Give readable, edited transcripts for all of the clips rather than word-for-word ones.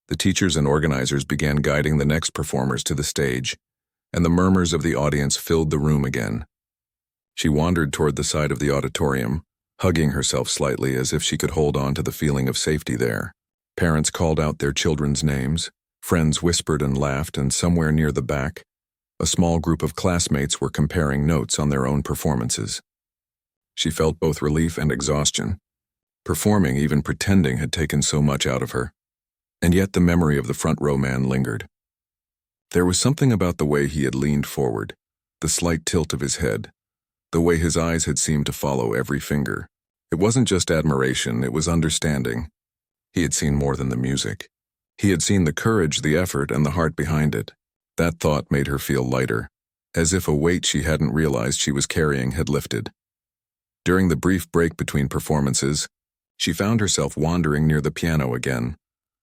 The teachers and organizers began guiding the next performers to the stage, and the murmurs of the audience filled the room again. She wandered toward the side of the auditorium, hugging herself slightly as if she could hold on to the feeling of safety there. Parents called out their children's names, friends whispered and laughed, and somewhere near the back, a small group of classmates were comparing notes on their own performances. She felt both relief and exhaustion. Performing, even pretending, had taken so much out of her. And yet the memory of the front row man lingered. There was something about the way he had leaned forward, the slight tilt of his head, the way his eyes had seemed to follow every finger. It wasn't just admiration, it was understanding. He had seen more than the music. He had seen the courage, the effort, and the heart behind it. That thought made her feel lighter, as if a weight she hadn't realized she was carrying had lifted. During the brief break between performances, she found herself wandering near the piano again.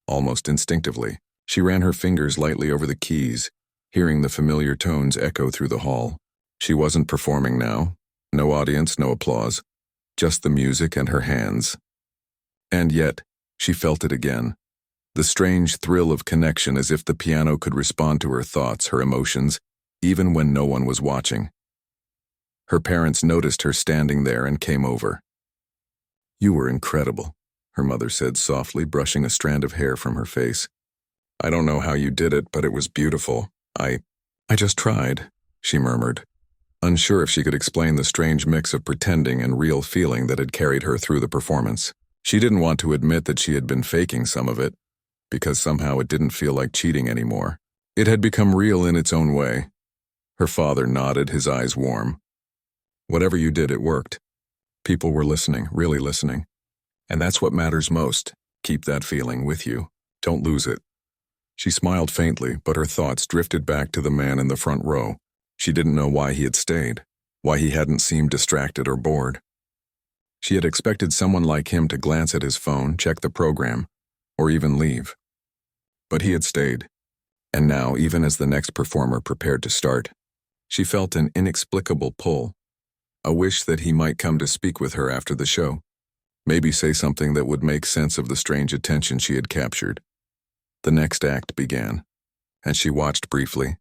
Almost instinctively, she ran her fingers lightly over the keys, hearing the familiar tones echo through the hall. She wasn't performing now. No audience, no applause. Just the music and her hands. And yet, she felt it again. The strange thrill of connection, as if the piano could respond to her thoughts, her emotions, even when no one was watching. Her parents noticed her standing there and came over. "You were incredible," her mother said softly, brushing a strand of hair from her face. "I don't know how you did it, but it was beautiful. I just tried," she murmured, unsure if she could explain the strange mix of pretending and real feeling that had carried her through the performance. She didn't want to admit that she had been faking some of it, because somehow it didn't feel like cheating anymore. It had become real in its own way. Her father nodded, his eyes warm. "Whatever you did, it worked. People were listening, really listening. And that's what matters most. Keep that feeling with you. Don't lose it." She smiled faintly, but her thoughts drifted back to the man in the front row. She didn't know why he had stayed, why he hadn't seemed distracted or bored. She had expected someone like him to glance at his phone, check the program, or even leave. But he had stayed. And now, even as the next performer prepared to start, she felt an inexplicable pull, a wish that he might come to speak with her after the show, maybe say something that would make sense of the strange attention she had captured. The next act began, and she watched briefly,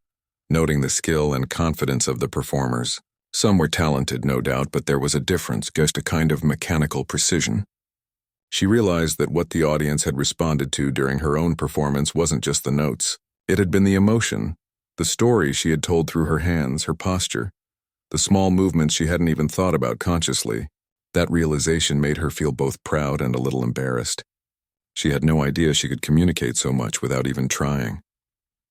noting the skill and confidence of the performers. Some were talented, no doubt, but there was a difference, just a kind of mechanical precision. She realized that what the audience had responded to during her own performance wasn't just the notes. It had been the emotion, the story she had told through her hands, her posture, the small movements she hadn't even thought about consciously. That realization made her feel both proud and a little embarrassed. She had no idea she could communicate so much without even trying.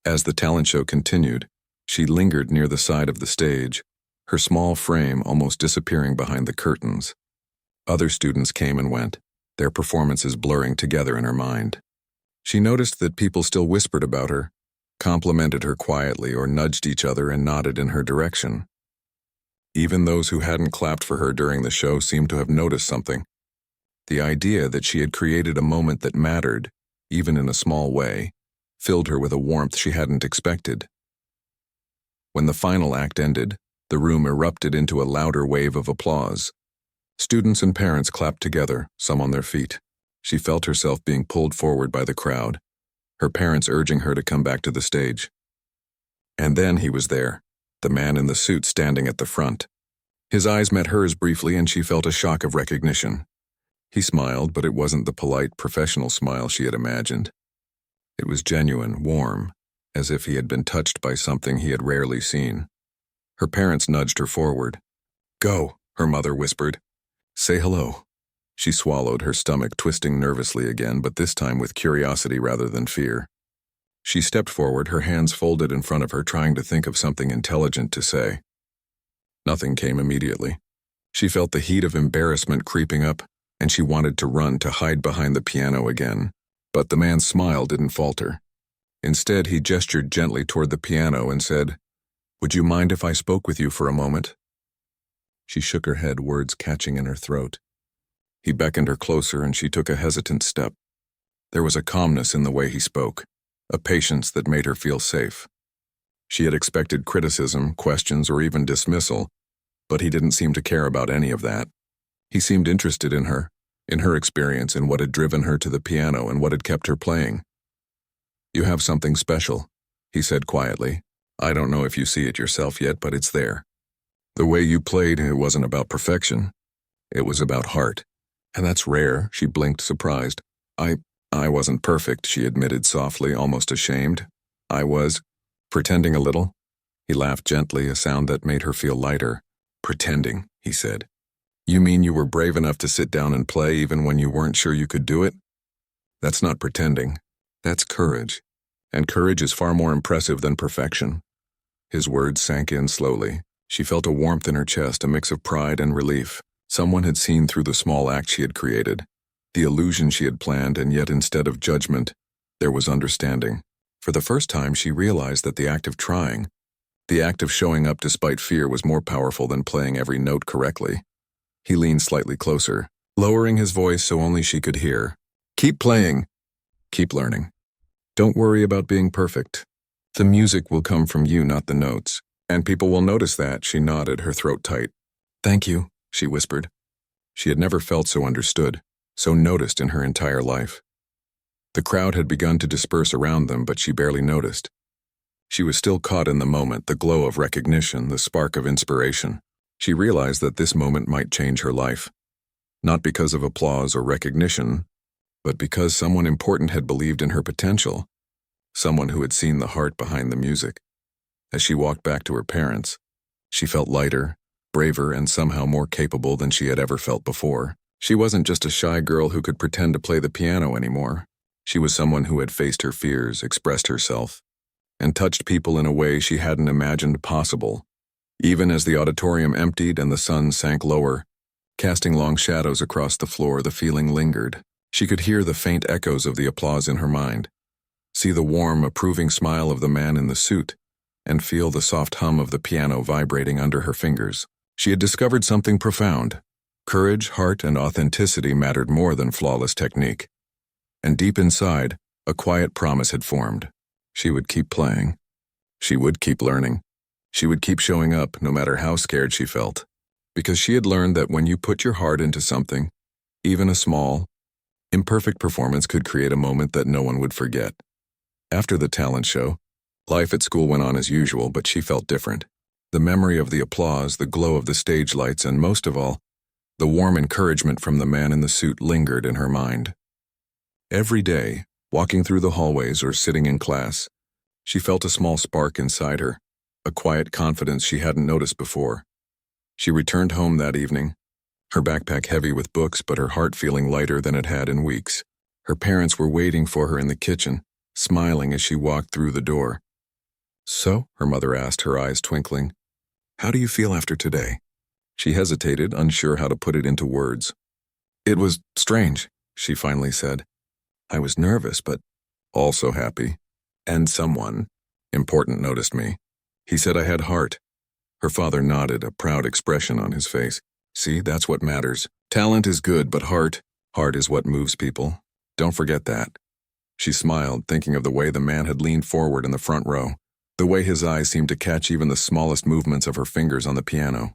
As the talent show continued, she lingered near the side of the stage, her small frame almost disappearing behind the curtains. Other students came and went, their performances blurring together in her mind. She noticed that people still whispered about her, complimented her quietly, or nudged each other and nodded in her direction. Even those who hadn't clapped for her during the show seemed to have noticed something. The idea that she had created a moment that mattered, even in a small way, filled her with a warmth she hadn't expected. When the final act ended, the room erupted into a louder wave of applause. Students and parents clapped together, some on their feet. She felt herself being pulled forward by the crowd, her parents urging her to come back to the stage. And then he was there, the man in the suit standing at the front. His eyes met hers briefly, and she felt a shock of recognition. He smiled, but it wasn't the polite, professional smile she had imagined. It was genuine, warm, as if he had been touched by something he had rarely seen. Her parents nudged her forward. "Go," her mother whispered. "Say hello." She swallowed, her stomach twisting nervously again, but this time with curiosity rather than fear. She stepped forward, her hands folded in front of her, trying to think of something intelligent to say. Nothing came immediately. She felt the heat of embarrassment creeping up, and she wanted to run, to hide behind the piano again. But the man's smile didn't falter. Instead, he gestured gently toward the piano and said, "Would you mind if I spoke with you for a moment?" She shook her head, words catching in her throat. He beckoned her closer, and she took a hesitant step. There was a calmness in the way he spoke, a patience that made her feel safe. She had expected criticism, questions, or even dismissal, but he didn't seem to care about any of that. He seemed interested in her experience, in what had driven her to the piano and what had kept her playing. You have something special, he said quietly. I don't know if you see it yourself yet, but it's there. The way you played, it wasn't about perfection. It was about heart. And that's rare, she blinked, surprised. I wasn't perfect, she admitted softly, almost ashamed. I was pretending a little. He laughed gently, a sound that made her feel lighter. Pretending, he said. You mean you were brave enough to sit down and play even when you weren't sure you could do it? That's not pretending. That's courage. And courage is far more impressive than perfection. His words sank in slowly. She felt a warmth in her chest, a mix of pride and relief. Someone had seen through the small act she had created, the illusion she had planned, and yet instead of judgment, there was understanding. For the first time, she realized that the act of trying, the act of showing up despite fear, was more powerful than playing every note correctly. He leaned slightly closer, lowering his voice so only she could hear. Keep playing. Keep learning. Don't worry about being perfect. The music will come from you, not the notes. And people will notice that, she nodded, her throat tight. Thank you, she whispered. She had never felt so understood, so noticed in her entire life. The crowd had begun to disperse around them, but she barely noticed. She was still caught in the moment, the glow of recognition, the spark of inspiration. She realized that this moment might change her life. Not because of applause or recognition, but because someone important had believed in her potential, someone who had seen the heart behind the music. As she walked back to her parents, she felt lighter, braver, and somehow more capable than she had ever felt before. She wasn't just a shy girl who could pretend to play the piano anymore. She was someone who had faced her fears, expressed herself, and touched people in a way she hadn't imagined possible. Even as the auditorium emptied and the sun sank lower, casting long shadows across the floor, the feeling lingered. She could hear the faint echoes of the applause in her mind, see the warm, approving smile of the man in the suit, and feel the soft hum of the piano vibrating under her fingers. She had discovered something profound. Courage, heart, and authenticity mattered more than flawless technique. And deep inside, a quiet promise had formed. She would keep playing. She would keep learning. She would keep showing up, no matter how scared she felt. Because she had learned that when you put your heart into something, even a small, imperfect performance could create a moment that no one would forget. After the talent show, life at school went on as usual, but she felt different. The memory of the applause, the glow of the stage lights, and most of all, the warm encouragement from the man in the suit lingered in her mind. Every day, walking through the hallways or sitting in class, she felt a small spark inside her, a quiet confidence she hadn't noticed before. She returned home that evening, her backpack heavy with books but her heart feeling lighter than it had in weeks. Her parents were waiting for her in the kitchen, smiling as she walked through the door. So, her mother asked, her eyes twinkling, how do you feel after today? She hesitated, unsure how to put it into words. It was strange, she finally said. I was nervous, but also happy. And someone important noticed me. He said I had heart. Her father nodded, a proud expression on his face. See, that's what matters. Talent is good, but heart is what moves people. Don't forget that. She smiled, thinking of the way the man had leaned forward in the front row, the way his eyes seemed to catch even the smallest movements of her fingers on the piano.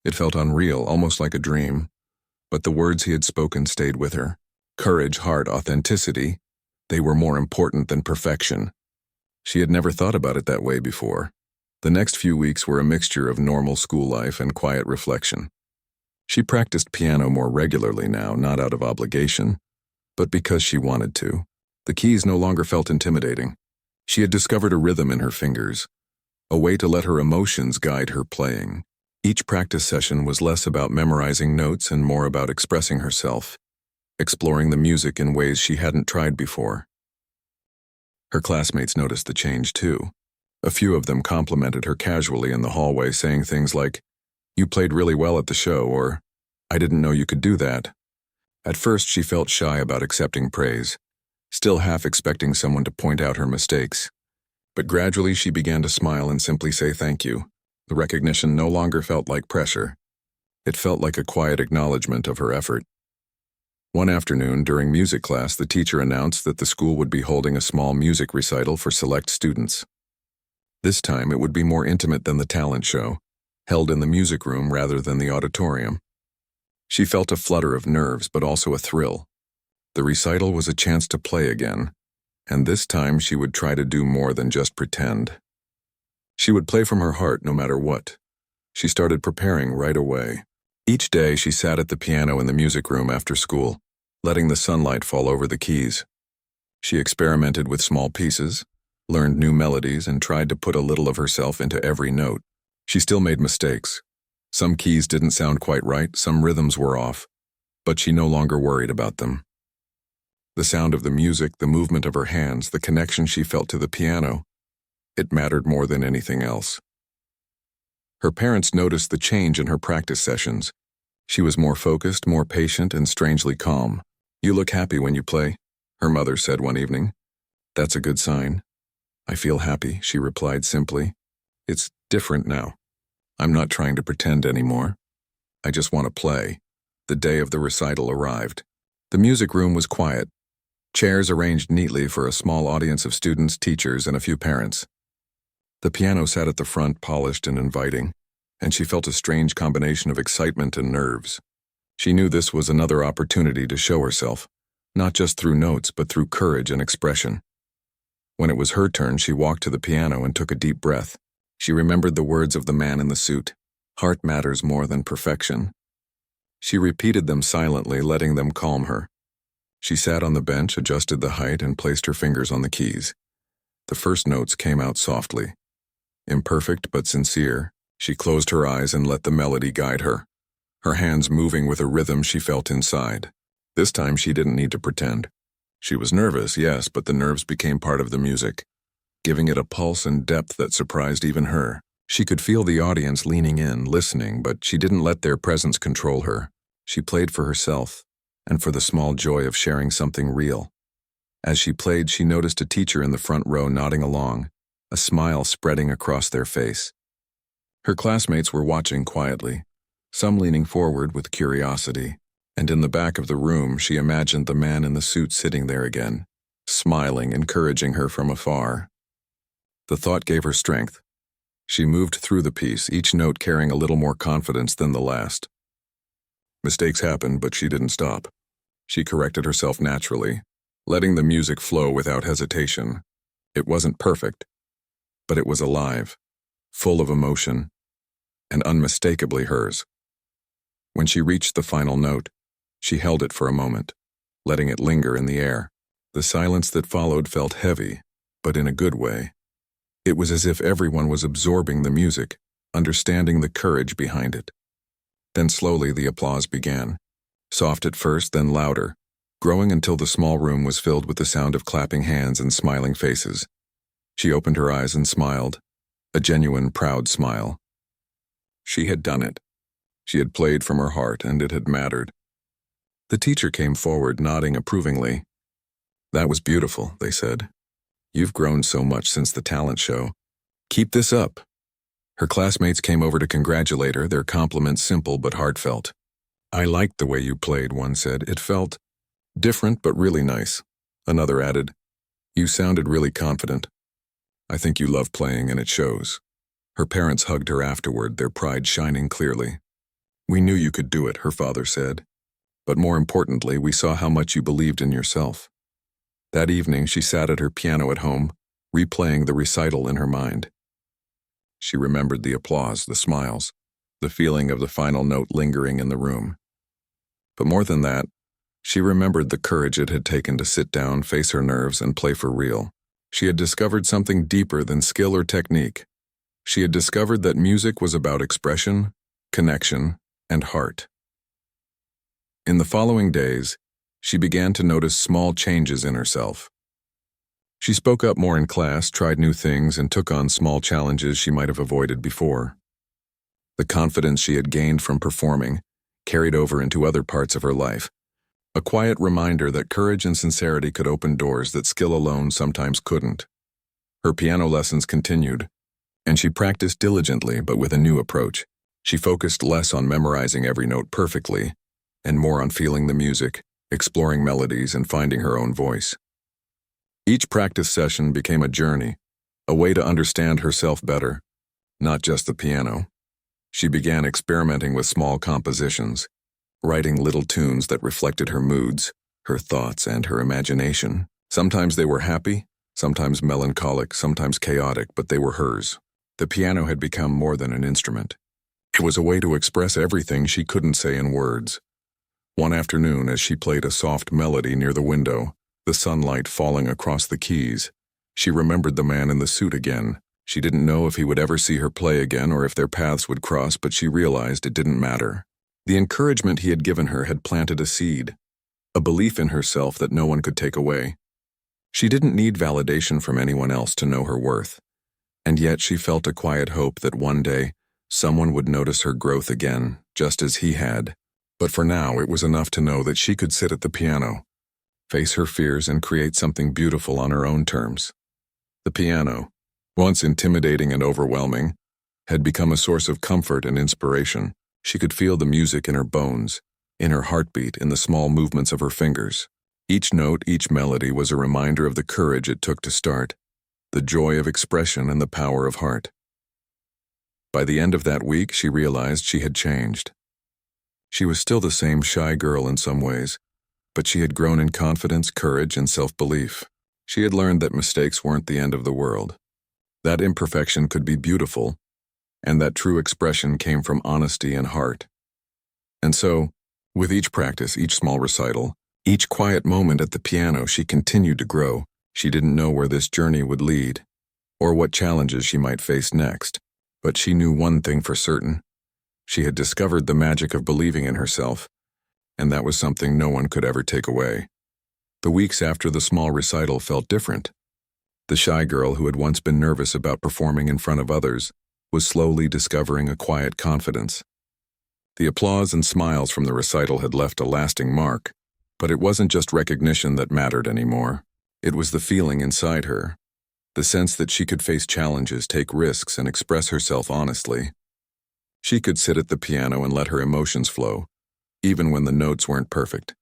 It felt unreal, almost like a dream, but the words he had spoken stayed with her. Courage, heart, authenticity, they were more important than perfection. She had never thought about it that way before. The next few weeks were a mixture of normal school life and quiet reflection. She practiced piano more regularly now, not out of obligation, but because she wanted to. The keys no longer felt intimidating. She had discovered a rhythm in her fingers, a way to let her emotions guide her playing. Each practice session was less about memorizing notes and more about expressing herself, exploring the music in ways she hadn't tried before. Her classmates noticed the change too. A few of them complimented her casually in the hallway, saying things like, "You played really well at the show," or, "I didn't know you could do that." At first, she felt shy about accepting praise, still half expecting someone to point out her mistakes. But gradually she began to smile and simply say thank you. The recognition no longer felt like pressure. It felt like a quiet acknowledgement of her effort. One afternoon, during music class, the teacher announced that the school would be holding a small music recital for select students. This time, it would be more intimate than the talent show, held in the music room rather than the auditorium. She felt a flutter of nerves, but also a thrill. The recital was a chance to play again, And this time she would try to do more than just pretend. She would play from her heart no matter what. She started preparing right away. Each day she sat at the piano in the music room after school, letting the sunlight fall over the keys. She experimented with small pieces, learned new melodies, and tried to put a little of herself into every note. She still made mistakes. Some keys didn't sound quite right, some rhythms were off, but she no longer worried about them. The sound of the music, the movement of her hands, the connection she felt to the piano, it mattered more than anything else. Her parents noticed the change in her practice sessions. She was more focused, more patient, and strangely calm. "You look happy when you play," her mother said one evening. "That's a good sign." "I feel happy," she replied simply. "It's different now. I'm not trying to pretend anymore. I just want to play." The day of the recital arrived. The music room was quiet. Chairs arranged neatly for a small audience of students, teachers, and a few parents. The piano sat at the front, polished and inviting, and she felt a strange combination of excitement and nerves. She knew this was another opportunity to show herself, not just through notes, but through courage and expression. When it was her turn, she walked to the piano and took a deep breath. She remembered the words of the man in the suit. "Heart matters more than perfection." She repeated them silently, letting them calm her. She sat on the bench, adjusted the height, and placed her fingers on the keys. The first notes came out softly. Imperfect but sincere, she closed her eyes and let the melody guide her, her hands moving with a rhythm she felt inside. This time she didn't need to pretend. She was nervous, yes, but the nerves became part of the music, giving it a pulse and depth that surprised even her. She could feel the audience leaning in, listening, but she didn't let their presence control her. She played for herself, and for the small joy of sharing something real. As she played, she noticed a teacher in the front row nodding along, a smile spreading across their face. Her classmates were watching quietly, some leaning forward with curiosity, and in the back of the room she imagined the man in the suit sitting there again, smiling, encouraging her from afar. The thought gave her strength. She moved through the piece, each note carrying a little more confidence than the last. Mistakes happened, but she didn't stop. She corrected herself naturally, letting the music flow without hesitation. It wasn't perfect, but it was alive, full of emotion, and unmistakably hers. When she reached the final note, she held it for a moment, letting it linger in the air. The silence that followed felt heavy, but in a good way. It was as if everyone was absorbing the music, understanding the courage behind it. Then slowly the applause began, soft at first, then louder, growing until the small room was filled with the sound of clapping hands and smiling faces. She opened her eyes and smiled, a genuine, proud smile. She had done it. She had played from her heart, and it had mattered. The teacher came forward, nodding approvingly. "That was beautiful," they said. "You've grown so much since the talent show. Keep this up." Her classmates came over to congratulate her, their compliments simple but heartfelt. "I liked the way you played," one said. "It felt different but really nice." Another added, "You sounded really confident. I think you love playing, and it shows." Her parents hugged her afterward, their pride shining clearly. "We knew you could do it," her father said. "But more importantly, we saw how much you believed in yourself." That evening, she sat at her piano at home, replaying the recital in her mind. She remembered the applause, the smiles, the feeling of the final note lingering in the room. But more than that, she remembered the courage it had taken to sit down, face her nerves, and play for real. She had discovered something deeper than skill or technique. She had discovered that music was about expression, connection, and heart. In the following days, she began to notice small changes in herself. She spoke up more in class, tried new things, and took on small challenges she might have avoided before. The confidence she had gained from performing carried over into other parts of her life, a quiet reminder that courage and sincerity could open doors that skill alone sometimes couldn't. Her piano lessons continued, and she practiced diligently but with a new approach. She focused less on memorizing every note perfectly, and more on feeling the music, exploring melodies, and finding her own voice. Each practice session became a journey, a way to understand herself better, not just the piano. She began experimenting with small compositions, writing little tunes that reflected her moods, her thoughts, and her imagination. Sometimes they were happy, sometimes melancholic, sometimes chaotic, but they were hers. The piano had become more than an instrument. It was a way to express everything she couldn't say in words. One afternoon, as she played a soft melody near the window, the sunlight falling across the keys, she remembered the man in the suit again. She didn't know if he would ever see her play again or if their paths would cross, but she realized it didn't matter. The encouragement he had given her had planted a seed, a belief in herself that no one could take away. She didn't need validation from anyone else to know her worth, and yet she felt a quiet hope that one day someone would notice her growth again, just as he had. But for now, it was enough to know that she could sit at the piano, face her fears, and create something beautiful on her own terms. The piano, once intimidating and overwhelming, had become a source of comfort and inspiration. She could feel the music in her bones, in her heartbeat, in the small movements of her fingers. Each note, each melody was a reminder of the courage it took to start, the joy of expression and the power of heart. By the end of that week, she realized she had changed. She was still the same shy girl in some ways, but she had grown in confidence, courage, and self-belief. She had learned that mistakes weren't the end of the world, that imperfection could be beautiful, and that true expression came from honesty and heart. And so, with each practice, each small recital, each quiet moment at the piano, she continued to grow. She didn't know where this journey would lead, or what challenges she might face next, but she knew one thing for certain. She had discovered the magic of believing in herself, and that was something no one could ever take away. The weeks after the small recital felt different. The shy girl who had once been nervous about performing in front of others was slowly discovering a quiet confidence. The applause and smiles from the recital had left a lasting mark, but it wasn't just recognition that mattered anymore. It was the feeling inside her, the sense that she could face challenges, take risks, and express herself honestly. She could sit at the piano and let her emotions flow, even when the notes weren't perfect.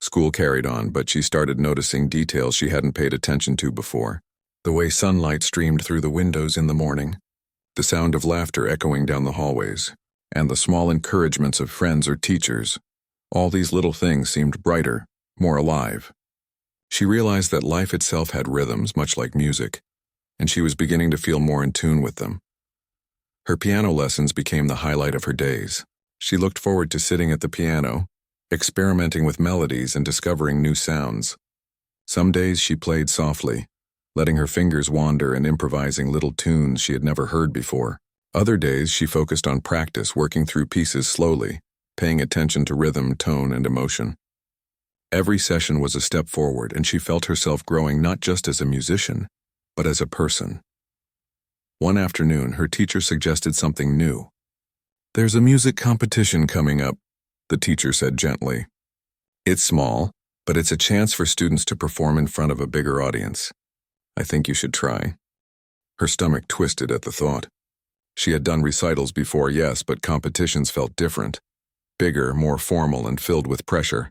School carried on, but she started noticing details she hadn't paid attention to before. The way sunlight streamed through the windows in the morning, the sound of laughter echoing down the hallways, and the small encouragements of friends or teachers. All these little things seemed brighter, more alive. She realized that life itself had rhythms, much like music, and she was beginning to feel more in tune with them. Her piano lessons became the highlight of her days. She looked forward to sitting at the piano, experimenting with melodies and discovering new sounds. Some days she played softly, letting her fingers wander and improvising little tunes she had never heard before. Other days she focused on practice, working through pieces slowly, paying attention to rhythm, tone, and emotion. Every session was a step forward, and she felt herself growing not just as a musician, but as a person. One afternoon, her teacher suggested something new. "There's a music competition coming up," the teacher said gently. "It's small, but it's a chance for students to perform in front of a bigger audience. I think you should try." Her stomach twisted at the thought. She had done recitals before, yes, but competitions felt different. Bigger, more formal, and filled with pressure.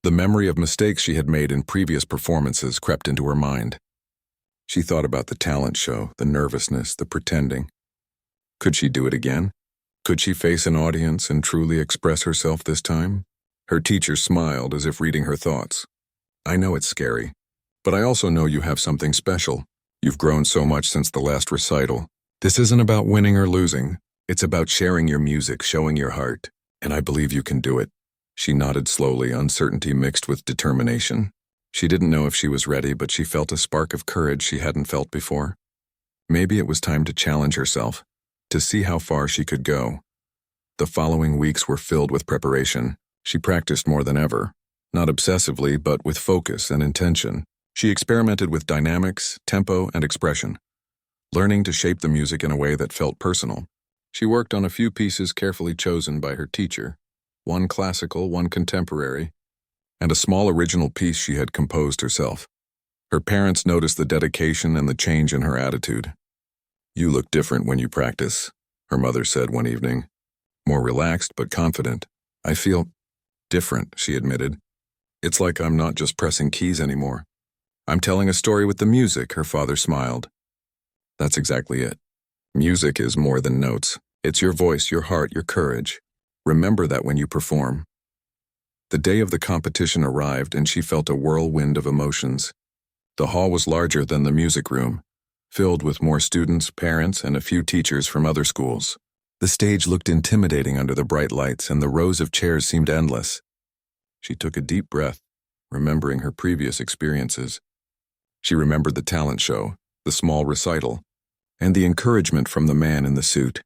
The memory of mistakes she had made in previous performances crept into her mind. She thought about the talent show, the nervousness, the pretending. Could she do it again? Could she face an audience and truly express herself this time? Her teacher smiled as if reading her thoughts. "I know it's scary, but I also know you have something special. You've grown so much since the last recital. This isn't about winning or losing. It's about sharing your music, showing your heart, and I believe you can do it." She nodded slowly, uncertainty mixed with determination. She didn't know if she was ready, but she felt a spark of courage she hadn't felt before. Maybe it was time to challenge herself, to see how far she could go. The following weeks were filled with preparation. She practiced more than ever, not obsessively, but with focus and intention. She experimented with dynamics, tempo, and expression, learning to shape the music in a way that felt personal. She worked on a few pieces carefully chosen by her teacher, one classical, one contemporary, and a small original piece she had composed herself. Her parents noticed the dedication and the change in her attitude. "You look different when you practice," her mother said one evening. "More relaxed but confident." "I feel different," she admitted. "It's like I'm not just pressing keys anymore. I'm telling a story with the music," her father smiled. "That's exactly it. Music is more than notes. It's your voice, your heart, your courage. Remember that when you perform." The day of the competition arrived and she felt a whirlwind of emotions. The hall was larger than the music room, filled with more students, parents, and a few teachers from other schools. The stage looked intimidating under the bright lights, and the rows of chairs seemed endless. She took a deep breath, remembering her previous experiences. She remembered the talent show, the small recital, and the encouragement from the man in the suit.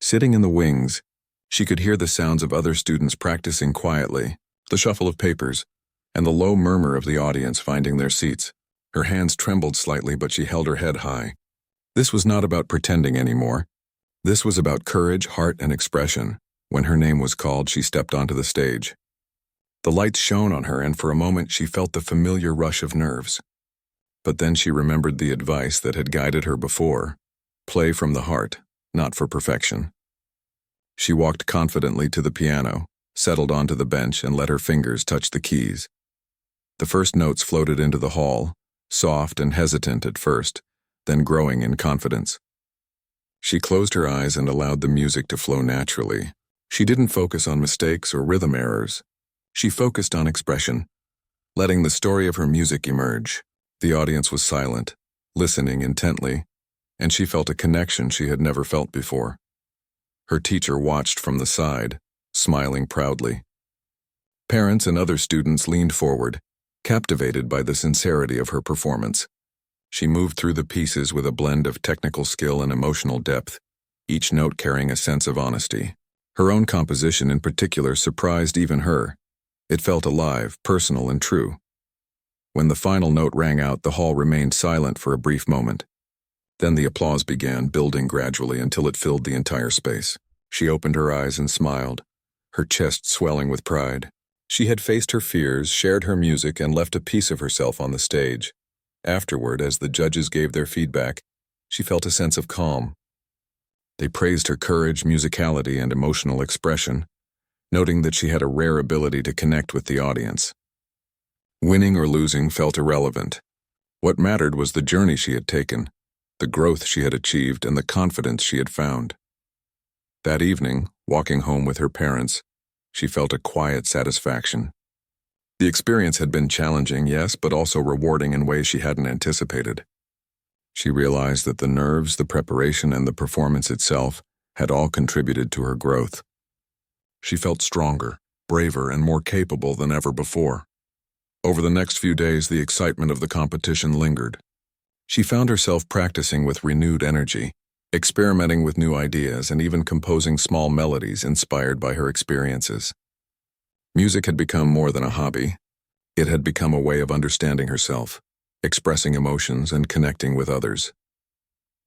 Sitting in the wings, she could hear the sounds of other students practicing quietly, the shuffle of papers, and the low murmur of the audience finding their seats. Her hands trembled slightly, but she held her head high. This was not about pretending anymore. This was about courage, heart, and expression. When her name was called, she stepped onto the stage. The lights shone on her, and for a moment she felt the familiar rush of nerves. But then she remembered the advice that had guided her before: play from the heart, not for perfection. She walked confidently to the piano, settled onto the bench, and let her fingers touch the keys. The first notes floated into the hall, soft and hesitant at first, then growing in confidence. She closed her eyes and allowed the music to flow naturally. She didn't focus on mistakes or rhythm errors. She focused on expression, letting the story of her music emerge. The audience was silent, listening intently, and she felt a connection she had never felt before. Her teacher watched from the side, smiling proudly. Parents and other students leaned forward, captivated by the sincerity of her performance. She moved through the pieces with a blend of technical skill and emotional depth, each note carrying a sense of honesty. Her own composition in particular surprised even her. It felt alive, personal, and true. When the final note rang out, the hall remained silent for a brief moment. Then the applause began, building gradually until it filled the entire space. She opened her eyes and smiled, her chest swelling with pride. She had faced her fears, shared her music, and left a piece of herself on the stage. Afterward, as the judges gave their feedback, she felt a sense of calm. They praised her courage, musicality, and emotional expression, noting that she had a rare ability to connect with the audience. Winning or losing felt irrelevant. What mattered was the journey she had taken, the growth she had achieved, and the confidence she had found. That evening, walking home with her parents, she felt a quiet satisfaction. The experience had been challenging, yes, but also rewarding in ways she hadn't anticipated. She realized that the nerves, the preparation, and the performance itself had all contributed to her growth. She felt stronger, braver, and more capable than ever before. Over the next few days, the excitement of the competition lingered. She found herself practicing with renewed energy, experimenting with new ideas, and even composing small melodies inspired by her experiences. Music had become more than a hobby. It had become a way of understanding herself, expressing emotions, and connecting with others.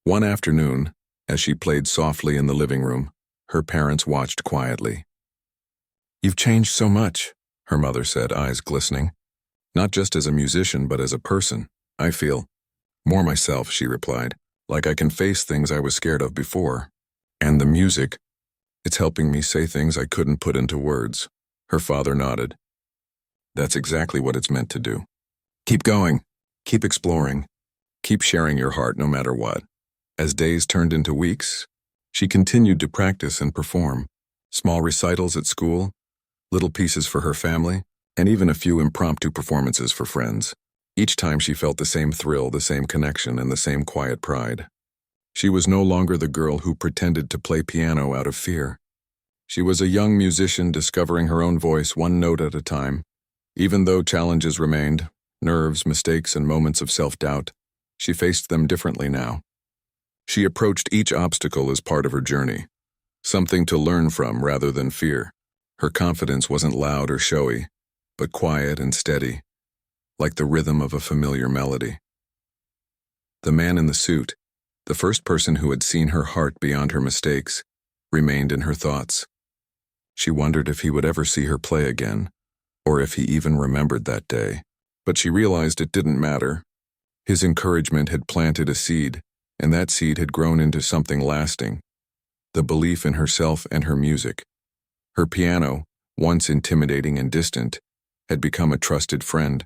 One afternoon, as she played softly in the living room, her parents watched quietly. "You've changed so much," her mother said, eyes glistening. "Not just as a musician, but as a person. I feel more myself," she replied, "like I can face things I was scared of before. And the music, it's helping me say things I couldn't put into words." Her father nodded. "That's exactly what it's meant to do. Keep going, keep exploring, keep sharing your heart no matter what." As days turned into weeks, she continued to practice and perform. Small recitals at school, little pieces for her family, and even a few impromptu performances for friends. Each time she felt the same thrill, the same connection, and the same quiet pride. She was no longer the girl who pretended to play piano out of fear. She was a young musician discovering her own voice one note at a time. Even though challenges remained, nerves, mistakes, and moments of self-doubt, she faced them differently now. She approached each obstacle as part of her journey, something to learn from rather than fear. Her confidence wasn't loud or showy, but quiet and steady, like the rhythm of a familiar melody. The man in the suit, the first person who had seen her heart beyond her mistakes, remained in her thoughts. She wondered if he would ever see her play again, or if he even remembered that day. But she realized it didn't matter. His encouragement had planted a seed, and that seed had grown into something lasting. The belief in herself and her music. Her piano, once intimidating and distant, had become a trusted friend.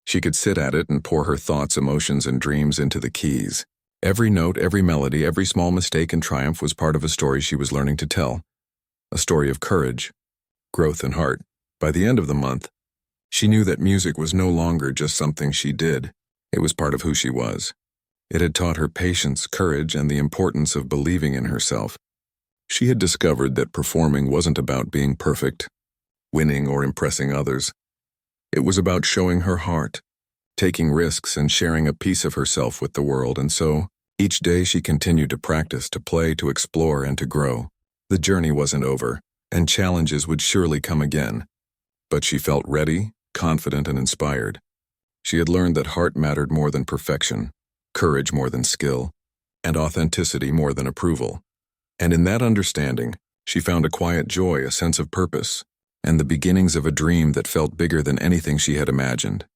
She could sit at it and pour her thoughts, emotions, and dreams into the keys. Every note, every melody, every small mistake and triumph was part of a story she was learning to tell. A story of courage, growth, and heart. By the end of the month, she knew that music was no longer just something she did. It was part of who she was. It had taught her patience, courage, and the importance of believing in herself. She had discovered that performing wasn't about being perfect, winning, or impressing others. It was about showing her heart, taking risks, and sharing a piece of herself with the world, and so, each day she continued to practice, to play, to explore, and to grow. The journey wasn't over, and challenges would surely come again. But she felt ready, confident, and inspired. She had learned that heart mattered more than perfection, courage more than skill, and authenticity more than approval. And in that understanding, she found a quiet joy, a sense of purpose, and the beginnings of a dream that felt bigger than anything she had imagined.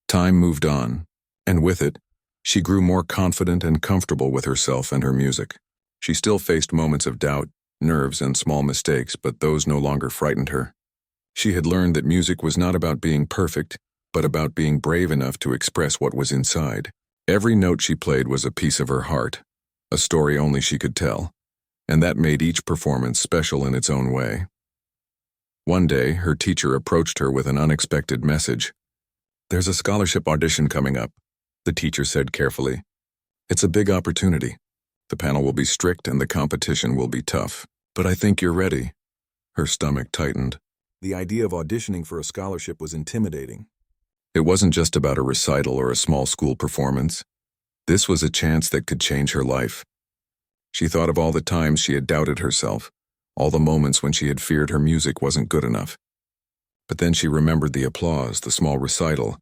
Time moved on, and with it, she grew more confident and comfortable with herself and her music. She still faced moments of doubt, nerves, and small mistakes, but those no longer frightened her. She had learned that music was not about being perfect, but about being brave enough to express what was inside. Every note she played was a piece of her heart, a story only she could tell, and that made each performance special in its own way. One day, her teacher approached her with an unexpected message. "There's a scholarship audition coming up," the teacher said carefully. "It's a big opportunity. The panel will be strict and the competition will be tough, but I think you're ready." Her stomach tightened. The idea of auditioning for a scholarship was intimidating. It wasn't just about a recital or a small school performance. This was a chance that could change her life. She thought of all the times she had doubted herself, all the moments when she had feared her music wasn't good enough. But then she remembered the applause, the small recital,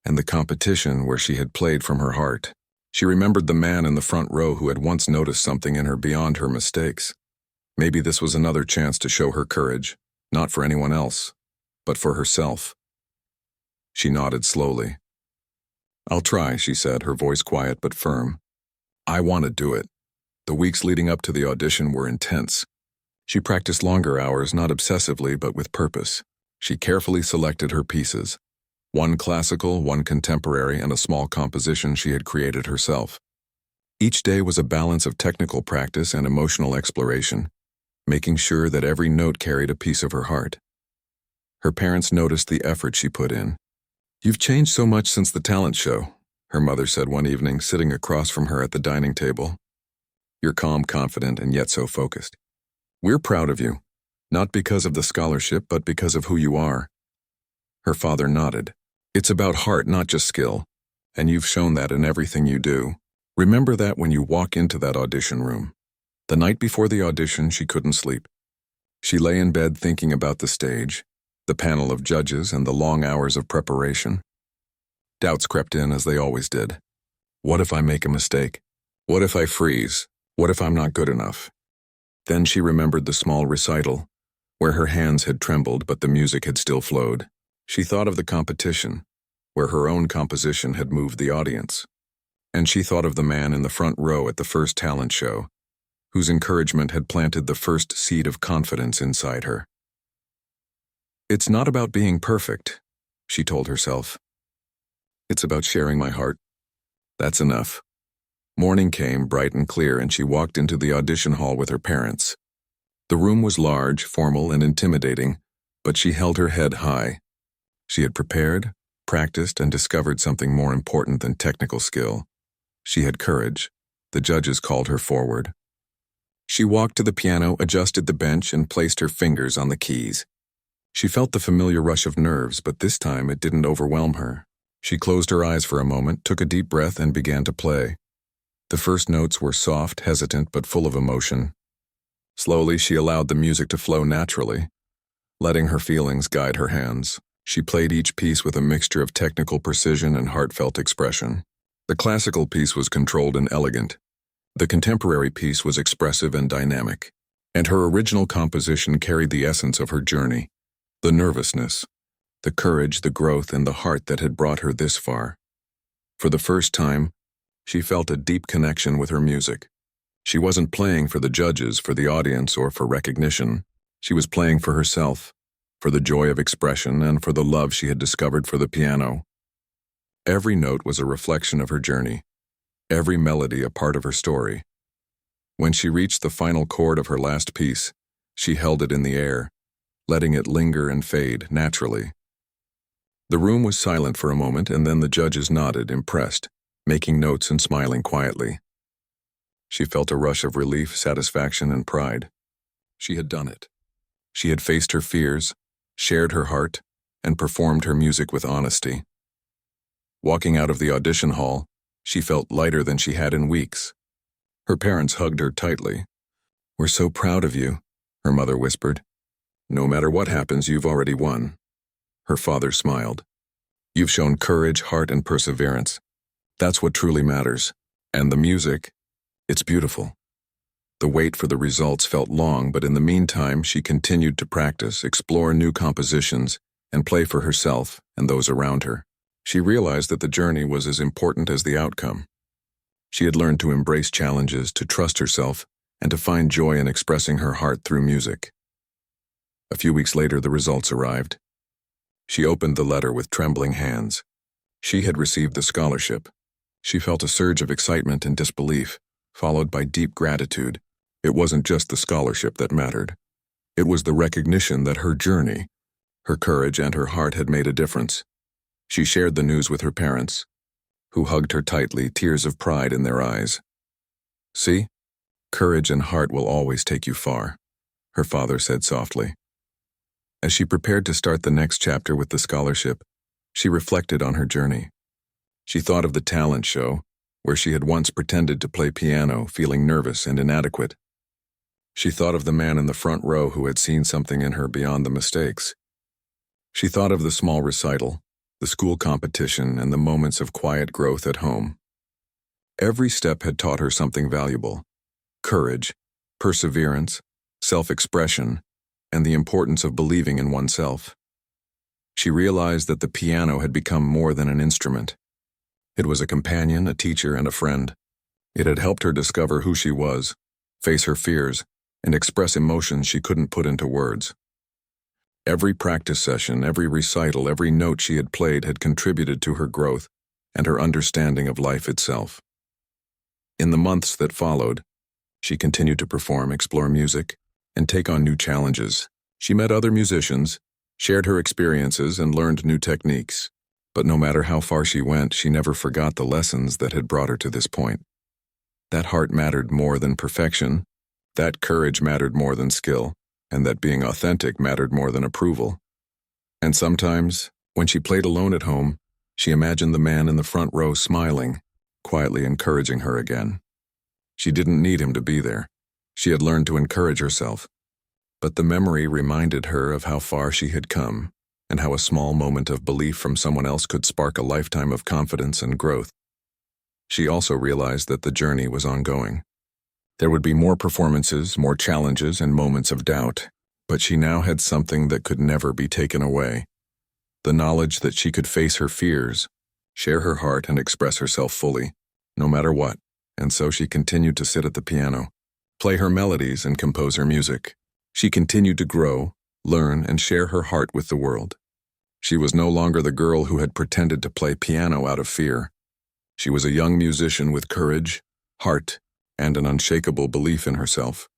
and the competition where she had played from her heart. She remembered the man in the front row who had once noticed something in her beyond her mistakes. Maybe this was another chance to show her courage, not for anyone else, but for herself. She nodded slowly. "I'll try," she said, her voice quiet but firm. "I want to do it." The weeks leading up to the audition were intense. She practiced longer hours, not obsessively, but with purpose. She carefully selected her pieces. One classical, one contemporary, and a small composition she had created herself. Each day was a balance of technical practice and emotional exploration, making sure that every note carried a piece of her heart. Her parents noticed the effort she put in. "You've changed so much since the talent show," her mother said one evening, sitting across from her at the dining table. "You're calm, confident, and yet so focused. We're proud of you, not because of the scholarship, but because of who you are." Her father nodded. "It's about heart, not just skill, and you've shown that in everything you do. Remember that when you walk into that audition room." The night before the audition, she couldn't sleep. She lay in bed thinking about the stage, the panel of judges, and the long hours of preparation. Doubts crept in as they always did. What if I make a mistake? What if I freeze? What if I'm not good enough? Then she remembered the small recital, where her hands had trembled but the music had still flowed. She thought of the competition, where her own composition had moved the audience. And she thought of the man in the front row at the first talent show, whose encouragement had planted the first seed of confidence inside her. "It's not about being perfect," she told herself. "It's about sharing my heart. That's enough." Morning came, bright and clear, and she walked into the audition hall with her parents. The room was large, formal, and intimidating, but she held her head high. She had prepared, practiced, and discovered something more important than technical skill. She had courage. The judges called her forward. She walked to the piano, adjusted the bench, and placed her fingers on the keys. She felt the familiar rush of nerves, but this time it didn't overwhelm her. She closed her eyes for a moment, took a deep breath, and began to play. The first notes were soft, hesitant, but full of emotion. Slowly, she allowed the music to flow naturally, letting her feelings guide her hands. She played each piece with a mixture of technical precision and heartfelt expression. The classical piece was controlled and elegant. The contemporary piece was expressive and dynamic. And her original composition carried the essence of her journey. The nervousness, the courage, the growth, and the heart that had brought her this far. For the first time, she felt a deep connection with her music. She wasn't playing for the judges, for the audience, or for recognition. She was playing for herself, for the joy of expression, and for the love she had discovered for the piano. Every note was a reflection of her journey, every melody a part of her story. When she reached the final chord of her last piece, she held it in the air, letting it linger and fade naturally. The room was silent for a moment, and then the judges nodded, impressed, making notes and smiling quietly. She felt a rush of relief, satisfaction, and pride. She had done it. She had faced her fears, shared her heart, and performed her music with honesty. Walking out of the audition hall, she felt lighter than she had in weeks. Her parents hugged her tightly. "We're so proud of you," her mother whispered. "No matter what happens, you've already won." Her father smiled. "You've shown courage, heart, and perseverance. That's what truly matters. And the music, it's beautiful." The wait for the results felt long, but in the meantime, she continued to practice, explore new compositions, and play for herself and those around her. She realized that the journey was as important as the outcome. She had learned to embrace challenges, to trust herself, and to find joy in expressing her heart through music. A few weeks later, the results arrived. She opened the letter with trembling hands. She had received the scholarship. She felt a surge of excitement and disbelief, followed by deep gratitude. It wasn't just the scholarship that mattered. It was the recognition that her journey, her courage, and her heart had made a difference. She shared the news with her parents, who hugged her tightly, tears of pride in their eyes. "See? Courage and heart will always take you far," her father said softly. As she prepared to start the next chapter with the scholarship, she reflected on her journey. She thought of the talent show, where she had once pretended to play piano, feeling nervous and inadequate. She thought of the man in the front row who had seen something in her beyond the mistakes. She thought of the small recital, the school competition, and the moments of quiet growth at home. Every step had taught her something valuable: courage, perseverance, self-expression, and the importance of believing in oneself. She realized that the piano had become more than an instrument. It was a companion, a teacher, and a friend. It had helped her discover who she was, face her fears, and express emotions she couldn't put into words. Every practice session, every recital, every note she had played had contributed to her growth and her understanding of life itself. In the months that followed, she continued to perform, explore music, and take on new challenges. She met other musicians, shared her experiences, and learned new techniques. But no matter how far she went, she never forgot the lessons that had brought her to this point. That heart mattered more than perfection, that courage mattered more than skill, and that being authentic mattered more than approval. And sometimes, when she played alone at home, she imagined the man in the front row smiling, quietly encouraging her again. She didn't need him to be there. She had learned to encourage herself. But the memory reminded her of how far she had come, and how a small moment of belief from someone else could spark a lifetime of confidence and growth. She also realized that the journey was ongoing. There would be more performances, more challenges, and moments of doubt, but she now had something that could never be taken away: the knowledge that she could face her fears, share her heart, and express herself fully, no matter what. And so she continued to sit at the piano, play her melodies, and compose her music. She continued to grow, learn, and share her heart with the world. She was no longer the girl who had pretended to play piano out of fear. She was a young musician with courage, heart, and an unshakable belief in herself,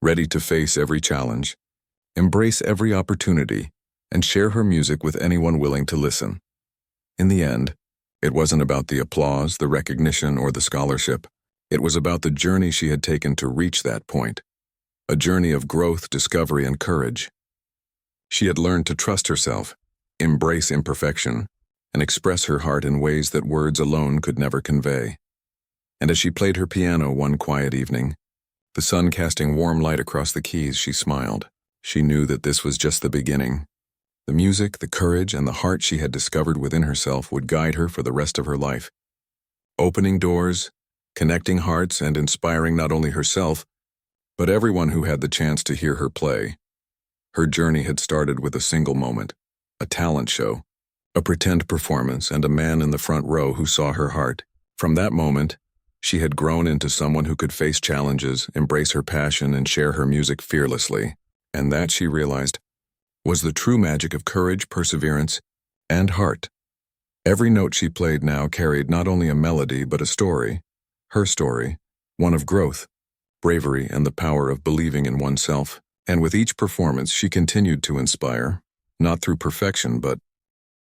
ready to face every challenge, embrace every opportunity, and share her music with anyone willing to listen. In the end, it wasn't about the applause, the recognition, or the scholarship. It was about the journey she had taken to reach that point, a journey of growth, discovery, and courage. She had learned to trust herself, embrace imperfection, and express her heart in ways that words alone could never convey. And as she played her piano one quiet evening, the sun casting warm light across the keys, she smiled. She knew that this was just the beginning. The music, the courage, and the heart she had discovered within herself would guide her for the rest of her life, opening doors, connecting hearts, and inspiring not only herself, but everyone who had the chance to hear her play. Her journey had started with a single moment: a talent show, a pretend performance, and a man in the front row who saw her heart. From that moment, she had grown into someone who could face challenges, embrace her passion, and share her music fearlessly. And that, she realized, was the true magic of courage, perseverance, and heart. Every note she played now carried not only a melody but a story, her story, one of growth, bravery, and the power of believing in oneself. And with each performance, she continued to inspire, not through perfection, but